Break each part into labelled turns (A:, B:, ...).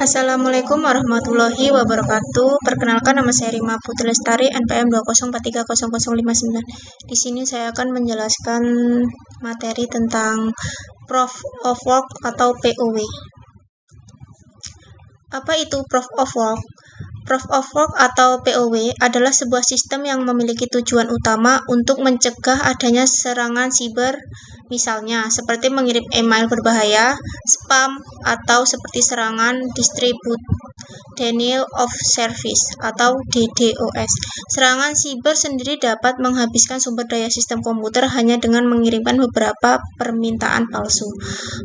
A: Assalamualaikum warahmatullahi wabarakatuh. Perkenalkan, nama saya Rima Putri Lestari, NPM 204300059. Di sini saya akan menjelaskan materi tentang Proof of Work atau POW. Apa itu Proof of Work? Proof of Work atau POW adalah sebuah sistem yang memiliki tujuan utama untuk mencegah adanya serangan siber, misalnya seperti mengirim email berbahaya, spam, atau seperti serangan distribute denial of service atau DDoS. Serangan siber sendiri dapat menghabiskan sumber daya sistem komputer hanya dengan mengirimkan beberapa permintaan palsu.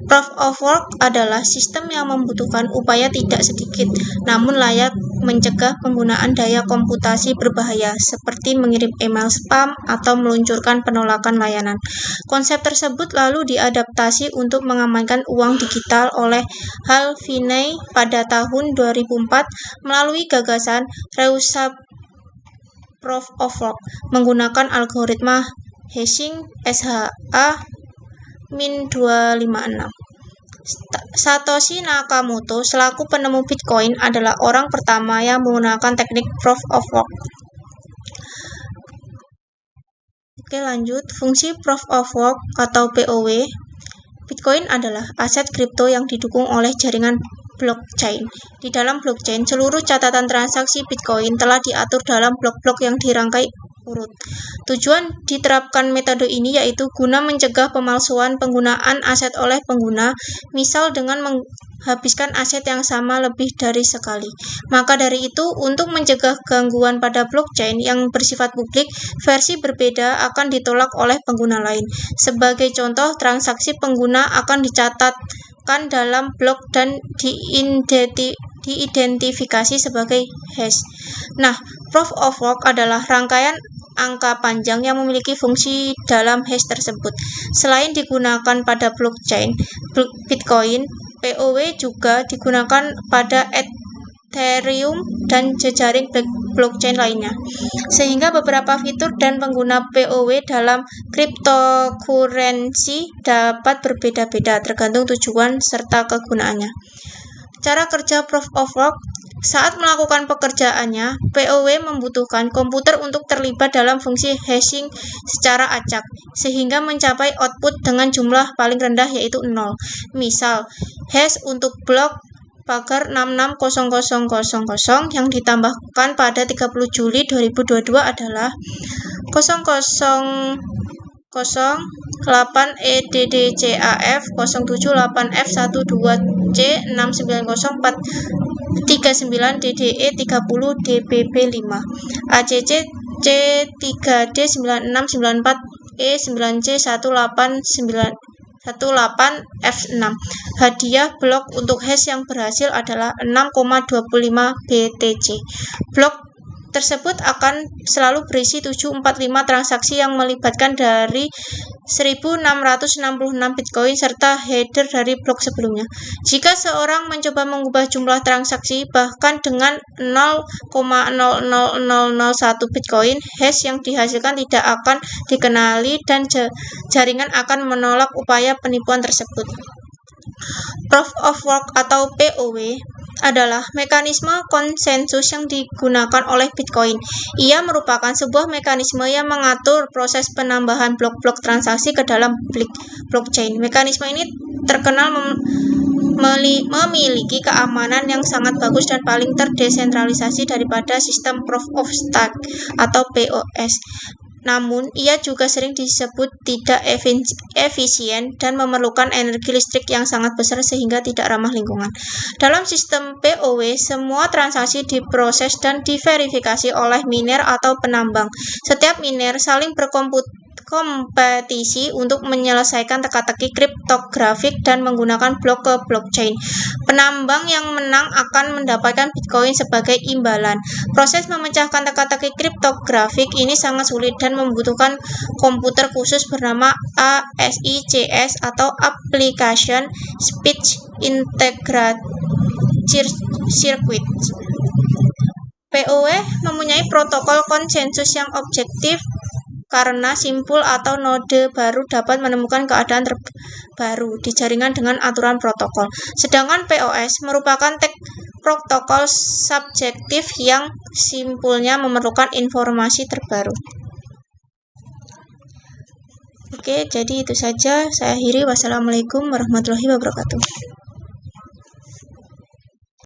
A: Proof of Work adalah sistem yang membutuhkan upaya tidak sedikit, namun layak mencegah penggunaan daya komputasi berbahaya seperti mengirim email spam atau meluncurkan penolakan layanan. Konsep tersebut lalu diadaptasi untuk mengamankan uang digital oleh Hal Finney pada tahun 2004 melalui gagasan Reusapp Proof of Work menggunakan algoritma hashing SHA-256. Satoshi Nakamoto selaku penemu Bitcoin adalah orang pertama yang menggunakan teknik Proof of Work. Oke, lanjut. Fungsi Proof of Work atau POW. Bitcoin adalah aset kripto yang didukung oleh jaringan blockchain. Di dalam blockchain, seluruh catatan transaksi Bitcoin telah diatur dalam blok-blok yang dirangkai urut. Tujuan diterapkan metode ini yaitu guna mencegah pemalsuan penggunaan aset oleh pengguna, misal dengan menghabiskan aset yang sama lebih dari sekali. Maka dari itu, untuk mencegah gangguan pada blockchain yang bersifat publik, versi berbeda akan ditolak oleh pengguna lain. Sebagai contoh, transaksi pengguna akan dicatatkan dalam blok dan diidentifikasi sebagai hash. Nah, Proof of Work adalah rangkaian angka panjang yang memiliki fungsi dalam hash tersebut. Selain digunakan pada blockchain Bitcoin, POW juga digunakan pada Ethereum dan jejaring blockchain lainnya. Sehingga beberapa fitur dan pengguna POW dalam cryptocurrency dapat berbeda-beda tergantung tujuan serta kegunaannya. Cara kerja Proof of Work. Saat melakukan pekerjaannya, POW membutuhkan komputer untuk terlibat dalam fungsi hashing secara acak, sehingga mencapai output dengan jumlah paling rendah yaitu 0. Misal, hash untuk blok pagar 660000 yang ditambahkan pada 30 Juli 2022 adalah 00008EDDCAF 078F178F6204339DDE30DBB5 ACC C3D9694E9C18F6. Hadiah blok untuk hash yang berhasil adalah 6,25 BTC. Blok tersebut akan selalu berisi 745 transaksi yang melibatkan dari 1666 Bitcoin serta header dari blok sebelumnya. Jika seorang mencoba mengubah jumlah transaksi bahkan dengan 0,00001 Bitcoin, hash yang dihasilkan tidak akan dikenali dan jaringan akan menolak upaya penipuan tersebut. Proof of Work atau POW adalah mekanisme konsensus yang digunakan oleh Bitcoin. Ia merupakan sebuah mekanisme yang mengatur proses penambahan blok-blok transaksi ke dalam blockchain. Mekanisme ini terkenal memiliki keamanan yang sangat bagus dan paling terdesentralisasi daripada sistem Proof of Stake atau POS. Namun, ia juga sering disebut tidak efisien dan memerlukan energi listrik yang sangat besar sehingga tidak ramah lingkungan. Dalam sistem POW, semua transaksi diproses dan diverifikasi oleh miner atau penambang. Setiap miner saling berkompetisi untuk menyelesaikan teka-teki kriptografik dan menggunakan blok ke blockchain. Penambang yang menang akan mendapatkan Bitcoin sebagai imbalan. Proses memecahkan teka-teki kriptografik ini sangat sulit dan membutuhkan komputer khusus bernama ASICS atau Application Speech Integrated Circuit. POW mempunyai protokol konsensus yang objektif karena simpul atau node baru dapat menemukan keadaan terbaru di jaringan dengan aturan protokol. Sedangkan POS merupakan protokol subjektif yang simpulnya memerlukan informasi terbaru. Oke, jadi itu saja. Saya akhiri. Wassalamualaikum warahmatullahi wabarakatuh.